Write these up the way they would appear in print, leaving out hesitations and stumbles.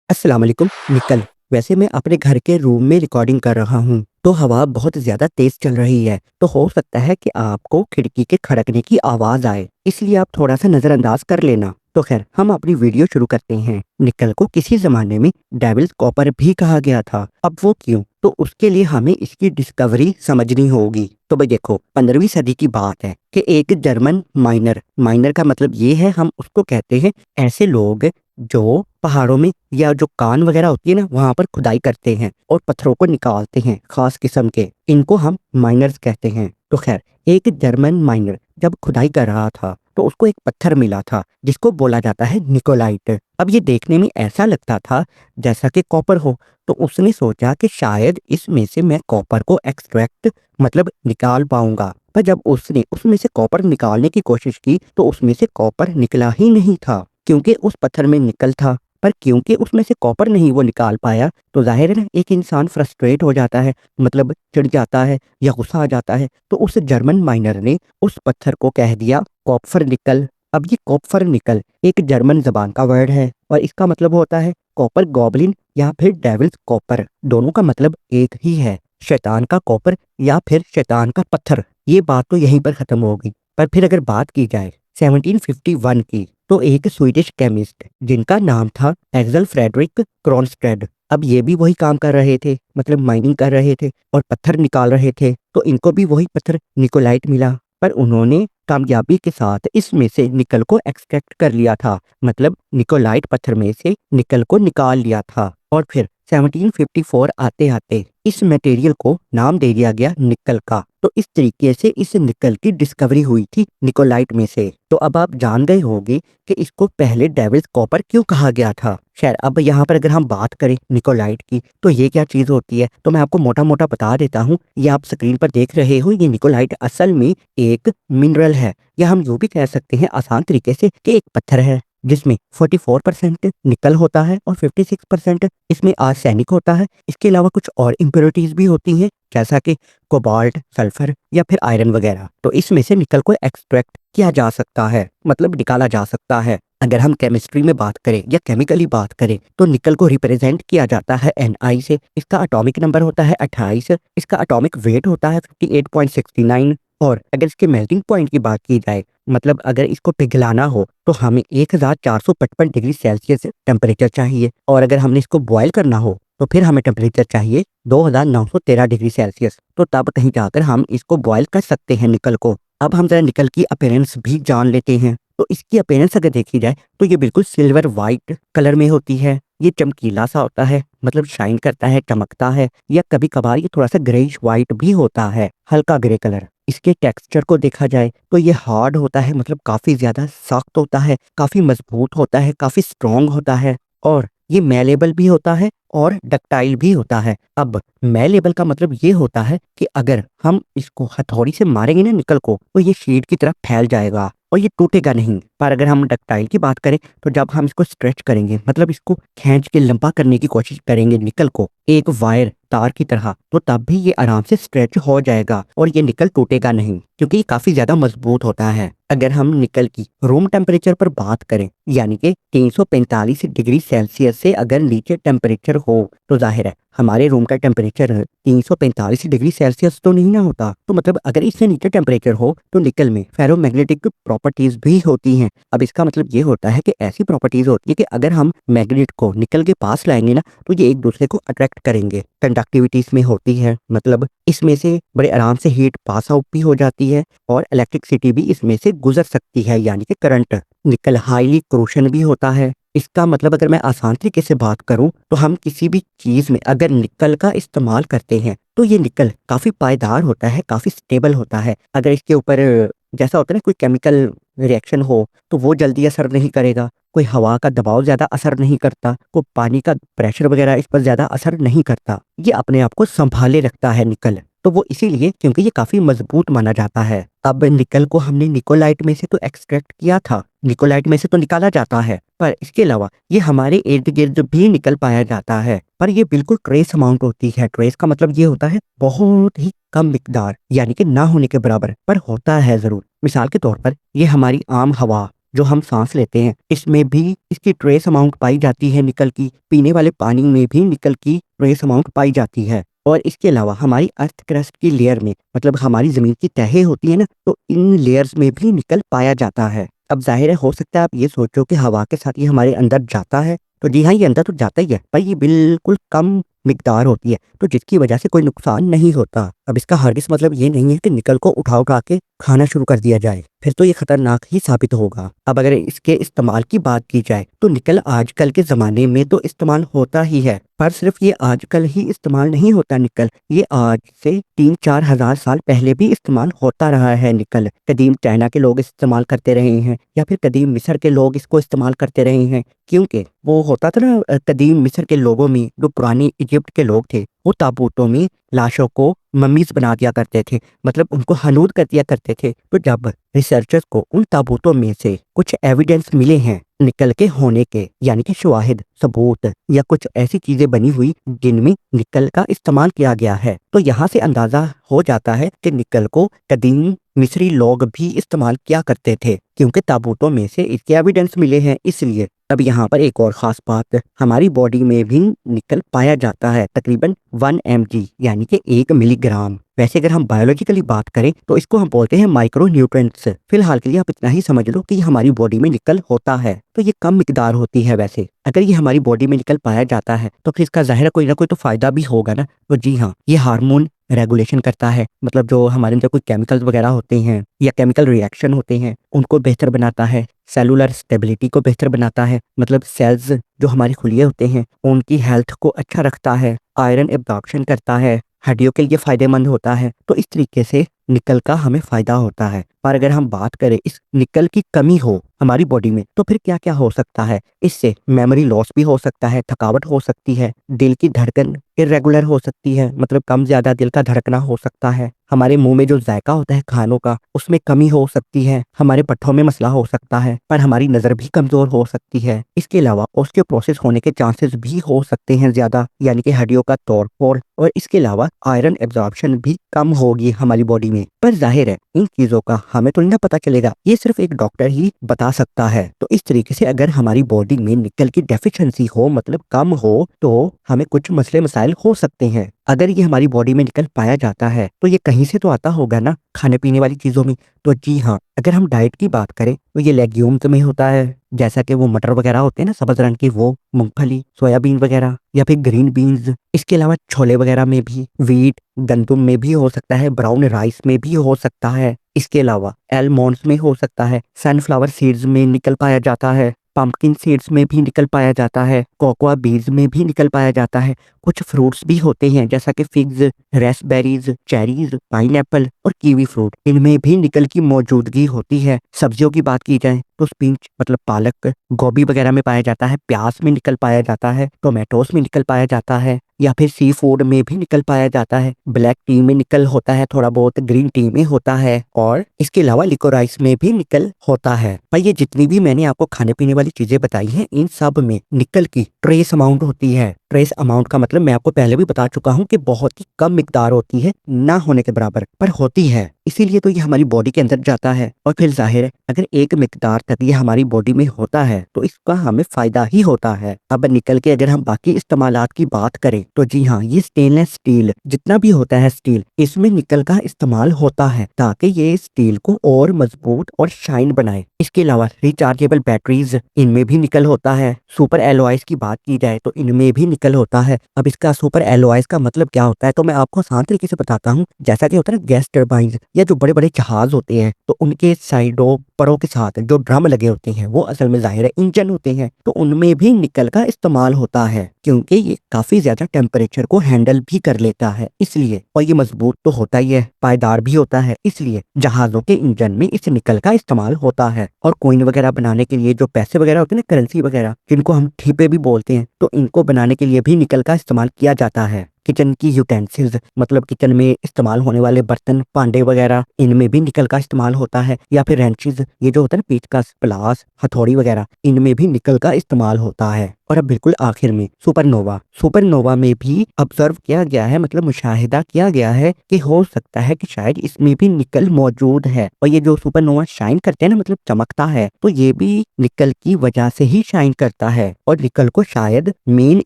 अस्सलाम वालेकुम। निकल। वैसे मैं अपने घर के रूम में रिकॉर्डिंग कर रहा हूँ तो हवा बहुत ज्यादा तेज चल रही है, तो हो सकता है कि आपको खिड़की के खड़कने की आवाज आए, इसलिए आप थोड़ा सा नजरअंदाज कर लेना। तो खैर हम अपनी वीडियो शुरू करते हैं। निकल को किसी जमाने में डेविल्स कॉपर भी कहा गया था। अब वो क्यों, तो उसके लिए हमें इसकी डिस्कवरी समझनी होगी। तो भाई देखो, 15वीं सदी की बात है कि एक जर्मन माइनर, माइनर का मतलब ये है, हम उसको कहते हैं ऐसे लोग जो पहाड़ों में या जो कान वगैरह होती है ना, वहां पर खुदाई करते हैं और पत्थरों को निकालते हैं खास किस्म के, इनको हम माइनर्स कहते हैं। तो खैर एक जर्मन माइनर जब खुदाई कर रहा था तो उसको एक पत्थर मिला था जिसको बोला जाता है निकोलाइट। अब ये देखने में ऐसा लगता था जैसा कि कॉपर हो, तो उसने सोचा कि शायद इसमें से मैं कॉपर को एक्सट्रैक्ट मतलब निकाल पाऊंगा। पर जब उसने उसमें से कॉपर निकालने की कोशिश की तो उसमें से कॉपर निकला ही नहीं था, क्योंकि उस पत्थर में निकल था। पर क्योंकि उसमें से कॉपर नहीं वो निकाल पाया, तो जाहिर है ना, एक इंसान फ्रस्ट्रेट हो जाता है, मतलब चिढ़ जाता है या गुस्सा आ जाता है। तो उस जर्मन माइनर ने उस पत्थर को कह दिया कॉपर निकल। अब ये कॉपर निकल एक जर्मन जबान का वर्ड है और इसका मतलब होता है कॉपर गॉबलिन या फिर डेविल्स कॉपर। दोनों का मतलब एक ही है, शैतान का कॉपर या फिर शैतान का पत्थर। ये बात तो यहीं पर खत्म होगी। पर फिर अगर बात की जाए 1751 की, तो एक स्वीडिश केमिस्ट जिनका नाम था एक्सल फ्रेडरिक क्रोनस्टेड, अब ये भी वही काम कर रहे थे, मतलब माइनिंग कर रहे थे और पत्थर निकाल रहे थे। तो इनको भी वही पत्थर निकोलाइट मिला, पर उन्होंने कामयाबी के साथ इसमें से निकल को एक्सट्रैक्ट कर लिया था, मतलब निकोलाइट पत्थर में से निकल को निकाल लिया था। और फिर 1754 आते आते इस मटेरियल को नाम दे दिया गया निकल का। तो इस तरीके से इस निकल की डिस्कवरी हुई थी निकोलाइट में से। तो अब आप जान गए होंगे कि इसको पहले डेविल्स कॉपर क्यों कहा गया था। खैर अब यहाँ पर अगर हम बात करें निकोलाइट की, तो ये क्या चीज होती है, तो मैं आपको मोटा मोटा बता देता हूँ। ये आप स्क्रीन पर देख रहे हो, ये निकोलाइट असल में एक मिनरल है, या हम यूं भी कह सकते हैं आसान तरीके से कि एक पत्थर है जिसमें 44% निकल होता है और 56% इसमें आर्सेनिक होता है। इसके अलावा कुछ और इम्प्योरिटीज भी होती हैं, जैसा कि कोबाल्ट, सल्फर या फिर आयरन वगैरह। तो इसमें से निकल को एक्सट्रैक्ट किया जा सकता है, मतलब निकाला जा सकता है। अगर हम केमिस्ट्री में बात करें या केमिकली बात करें, तो निकल को रिप्रेजेंट किया जाता है Ni से। इसका एटॉमिक नंबर होता है 28, इसका एटॉमिक वेट होता है 58.69। और अगर इसके मेल्टिंग पॉइंट की बात की जाए, मतलब अगर इसको पिघलाना हो, तो हमें 1455 डिग्री सेल्सियस टेम्परेचर चाहिए, और अगर हमने इसको बॉयल करना हो तो फिर हमें टेम्परेचर चाहिए 2913 डिग्री सेल्सियस। तो तब कहीं जाकर हम इसको बॉयल कर सकते हैं निकल को। अब हम जरा निकल की अपीयरेंस भी जान लेते हैं। तो इसकी अपीयरेंस अगर देखी जाए तो ये बिल्कुल सिल्वर वाइट कलर में होती है। ये चमकीला सा होता है, मतलब शाइन करता है, चमकता है, या कभी कभार ये थोड़ा सा ग्रेइश वाइट भी होता है, हल्का ग्रे कलर। इसके टेक्सचर को देखा जाए तो ये हार्ड होता है, मतलब काफी ज्यादा सख्त होता है, काफी मजबूत होता है, काफी स्ट्रॉन्ग होता है, और ये मेलेबल भी होता है और डक्टाइल भी होता है। अब मेलेबल का मतलब ये होता है कि अगर हम इसको हथौड़ी से मारेंगे ना निकल को, तो ये शीट की तरह फैल जाएगा और ये टूटेगा नहीं। पर अगर हम डक्टाइल की बात करें, तो जब हम इसको स्ट्रेच करेंगे, मतलब इसको खींच के लंबा करने की कोशिश करेंगे निकल को एक वायर तार की तरह, तो तब भी ये आराम से स्ट्रेच हो जाएगा और ये निकल टूटेगा नहीं, क्योंकि ये काफी ज्यादा मजबूत होता है। अगर हम निकल की रूम टेम्परेचर पर बात करें, यानी कि 345 डिग्री सेल्सियस से अगर नीचे टेम्परेचर हो, तो जाहिर है हमारे रूम का टेम्परेचर 345 डिग्री सेल्सियस तो नहीं ना होता। तो मतलब अगर इससे नीचे टेम्परेचर हो तो निकल में फेरोमैग्नेटिक प्रॉपर्टीज भी होती हैं। अब इसका मतलब ये होता है कि ऐसी प्रॉपर्टीज होती है कि अगर हम मैग्नेट को निकल के पास लाएंगे ना, तो ये एक दूसरे को अट्रैक्ट करेंगे। कंडक्टिविटी इसमें होती है, मतलब इसमें से बड़े आराम से हीट पास आउट भी हो जाती है और इलेक्ट्रिसिटी भी इसमें से गुजर सकती है, यानी कि करंट। निकल हाईली क्रोशन भी होता है। इसका मतलब अगर मैं आसान तरीके से बात करूं, तो हम किसी भी चीज में अगर निकल का इस्तेमाल करते हैं तो ये निकल काफी पायदार होता है, काफी स्टेबल होता है। अगर इसके ऊपर जैसा होता है ना, कोई केमिकल रिएक्शन हो तो वो जल्दी असर नहीं करेगा, कोई हवा का दबाव ज्यादा असर नहीं करता, कोई पानी का प्रेशर वगैरह इस पर ज्यादा असर नहीं करता। ये अपने आप को संभाले रखता है निकल, तो वो इसीलिए क्योंकि ये काफी मजबूत माना जाता है। अब निकल को हमने निकोलाइट में से तो एक्सट्रैक्ट किया था, निकोलाइट में से तो निकाला जाता है, पर इसके अलावा ये हमारे इर्द गिर्द भी निकल पाया जाता है, पर ये बिल्कुल ट्रेस अमाउंट होती है। ट्रेस का मतलब ये होता है बहुत ही कम मिकदार, यानी कि ना होने के बराबर, पर होता है जरूर। मिसाल के तौर पर ये हमारी आम हवा जो हम सांस लेते हैं इसमें भी इसकी ट्रेस अमाउंट पाई जाती है निकल की। पीने वाले पानी में भी निकल की ट्रेस अमाउंट पाई जाती है। और इसके अलावा हमारी अर्थ क्रस्ट की लेयर में मतलब हमारी जमीन की तहें होती है ना, तो इन लेयर्स में भी निकल पाया जाता है। अब जाहिर है हो सकता है आप ये सोचो कि हवा के साथ ये हमारे अंदर जाता है, तो जी हाँ ये अंदर तो जाता ही है, पर ये बिल्कुल कम मिकदार होती है, तो जिसकी वजह से कोई नुकसान नहीं होता। अब इसका हरगिज़ मतलब ये नहीं है कि निकल को उठा उठा के खाना शुरू कर दिया जाए, फिर तो ये खतरनाक ही साबित होगा। अब अगर इसके इस्तेमाल की बात की जाए तो निकल आजकल के ज़माने में तो इस्तेमाल होता ही है, पर सिर्फ ये आजकल ही इस्तेमाल नहीं होता निकल, ये आज से 3-4 हज़ार साल पहले भी इस्तेमाल होता रहा है निकल। कदीम चाइना के लोग इस्तेमाल करते रहे हैं या फिर कदीम मिस्र के लोग इसको इस्तेमाल करते रहे हैं, क्योंकि वो होता था ना कदीम मिस्र के लोगों में जो पुरानी इजिप्ट के लोग थे वो ताबूतों में लाशों को मम्मीज बना दिया करते थे, मतलब उनको हनूद कर दिया करते थे। तो जब रिसर्चर्स को उन ताबूतों में से कुछ एविडेंस मिले हैं निकल के होने के, यानी कि शवाहिद सबूत या कुछ ऐसी चीजें बनी हुई जिनमें निकल का इस्तेमाल किया गया है, तो यहाँ से अंदाजा हो जाता है कि निकल को कदीम मिस्री लोग भी इस्तेमाल किया करते थे, क्योंकि ताबूतों में से इसके एविडेंस मिले हैं इसलिए। अब यहाँ पर एक और ख़ास बात, हमारी बॉडी में भी निकल पाया जाता है तकरीबन 1 mg यानी कि 1 मिलीग्राम। वैसे अगर हम बायोलॉजिकली बात करें तो इसको हम बोलते हैं माइक्रो न्यूट्रेंट्स। फिलहाल के लिए आप इतना ही समझ लो कि हमारी बॉडी में निकल होता है, तो ये कम मिकदार होती है। वैसे अगर ये हमारी बॉडी में निकल पाया जाता है तो फिर इसका ज़ाहिर कोई ना कोई तो फ़ायदा भी होगा ना। तो जी हाँ, ये हार्मोन रेगुलेशन करता है, मतलब जो हमारे अंदर कोई केमिकल्स वगैरह होते हैं या केमिकल रिएक्शन होते हैं उनको बेहतर बनाता है, सेलुलर स्टेबिलिटी को बेहतर बनाता है, मतलब सेल्स जो हमारे खुलिये होते हैं उनकी हेल्थ को अच्छा रखता है, आयरन एब्जॉर्प्शन करता है, हड्डियों के लिए फ़ायदेमंद होता है। तो इस तरीके से निकल का हमें फ़ायदा होता है। पर अगर हम बात करें इस निकल की कमी हो हमारी बॉडी में तो फिर क्या क्या हो सकता है। इससे मेमोरी लॉस भी हो सकता है, थकावट हो सकती है, दिल की धड़कन इरेगुलर हो सकती है, मतलब कम ज़्यादा दिल का धड़कना हो सकता है, हमारे मुंह में जो जायका होता है खानों का उसमें कमी हो सकती है, हमारे पट्ठों में मसला हो सकता है, पर हमारी नज़र भी कमज़ोर हो सकती है। इसके अलावा ऑस्टियोपोरोसिस होने के चांसेस भी हो सकते हैं ज़्यादा, यानी कि हड्डियों का तोड़फोड़, और इसके अलावा आयरन एब्जॉर्प्शन भी कम होगी हमारी बॉडी में। पर जाहिर है इन चीज़ों का हमें तो नहीं पता चलेगा, ये सिर्फ एक डॉक्टर ही बता सकता है। तो इस तरीके से अगर हमारी बॉडी में निकल की डेफिशिएंसी हो, मतलब कम हो, तो हमें कुछ मसले मसाइल हो सकते हैं। अगर ये हमारी बॉडी में निकल पाया जाता है तो ये कहीं से तो आता होगा ना, खाने पीने वाली चीज़ों में। तो जी हाँ, अगर हम डाइट की बात करें तो ये लेग्यूम्स में होता है, जैसा कि वो मटर वगैरह होते हैं ना सब्ज रंग के, वो मूंगफली, सोयाबीन वगैरह या फिर ग्रीन बीन्स। इसके अलावा छोले वगैरह में भी, वीट गंदुम में भी हो सकता है, ब्राउन राइस में भी हो सकता है, इसके अलावा एलमॉन्ड्स में हो सकता है, सनफ्लावर सीड्स में निकल पाया जाता है, पंपकिन सीड्स में भी निकल पाया जाता है, कोकोआ बीज में भी निकल पाया जाता है। कुछ फ्रूट्स भी होते हैं जैसा कि फिग्स, रेस्पबेरीज, चेरीज, पाइनएप्पल और कीवी फ्रूट, इनमें भी निकल की मौजूदगी होती है। सब्जियों की बात की जाए तो स्पिंच मतलब पालक, गोभी वगैरह में पाया जाता है, प्याज में निकल पाया जाता है, टोमेटोस में निकल पाया जाता है, या फिर सी फूड में भी निकल पाया जाता है, ब्लैक टी में निकल होता है, थोड़ा बहुत ग्रीन टी में होता है, और इसके अलावा लिकोराइस में भी निकल होता है। पर ये जितनी भी मैंने आपको खाने पीने वाली चीजें बताई हैं इन सब में निकल की ट्रेस अमाउंट होती है। ट्रेस अमाउंट का मतलब मैं आपको पहले भी बता चुका हूँ कि बहुत ही कम मिकदार होती है, ना होने के बराबर, पर होती है, इसीलिए तो ये हमारी बॉडी के अंदर जाता है। और फिर जाहिर है अगर एक मिकदार तक ये हमारी बॉडी में होता है तो इसका हमें फायदा ही होता है। अब निकल के अगर हम बाकी इस्तेमालात की बात करें तो जी हाँ, ये स्टेनलेस स्टील जितना भी होता है स्टील, इसमें निकल का इस्तेमाल होता है ताकि ये स्टील को और मजबूत और शाइन बनाए। इसके अलावा रिचार्जेबल बैटरीज, इनमें भी निकल होता है। सुपर एलॉयज की बात की जाए तो इनमें भी निकल होता है। अब इसका सुपर एलॉयज का मतलब क्या होता है तो मैं आपको आसान तरीके से बताता हूँ। जैसा कि होता है ना गैस टर्बाइन या जो बड़े बड़े जहाज होते हैं तो उनके साइडों परों के साथ जो ड्रम लगे होते हैं वो असल में जाहिर है इंजन होते हैं, तो उनमें भी निकल का इस्तेमाल होता है क्योंकि ये काफी ज्यादा टेम्परेचर को हैंडल भी कर लेता है इसलिए, और ये मजबूत तो होता ही है, पायदार भी होता है, इसलिए जहाजों के इंजन में इस निकल का इस्तेमाल होता है। और कॉइन वगैरह बनाने के लिए जो पैसे वगैरह होते हैं ना, करेंसी वगैरह जिनको हम ठीपे भी बोलते हैं, तो इनको बनाने के लिए भी निकल का इस्तेमाल किया जाता है। किचन की यूटेंसिल्स मतलब किचन में इस्तेमाल होने वाले बर्तन भांडे वगैरह, इनमें भी निकल का इस्तेमाल होता है। या फिर रेंचेस, ये जो होता है ना पेचकस, प्लास, हथौड़ी वगैरह, इनमें भी निकल का इस्तेमाल होता है। और अब बिल्कुल आखिर में सुपरनोवा। सुपरनोवा में भी ऑब्जर्व किया गया है, मतलब मुशाहिदा किया गया है कि हो सकता है कि शायद इसमें भी निकल मौजूद है। और ये जो सुपरनोवा शाइन करते हैं ना, मतलब चमकता है, तो ये भी निकल की वजह से ही शाइन करता है और निकल को शायद मेन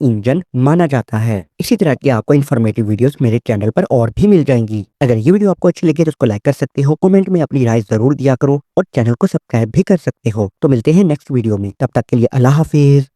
इंजन माना जाता है। इसी तरह की आपको इन्फॉर्मेटिव वीडियोस मेरे चैनल पर और भी मिल जाएंगी। अगर ये वीडियो आपको अच्छी लगे तो उसको लाइक कर सकते हो, कमेंट में अपनी राय जरूर दिया करो और चैनल को सब्सक्राइब भी कर सकते हो। तो मिलते हैं नेक्स्ट वीडियो में, तब तक के लिए अल्लाह हाफिज।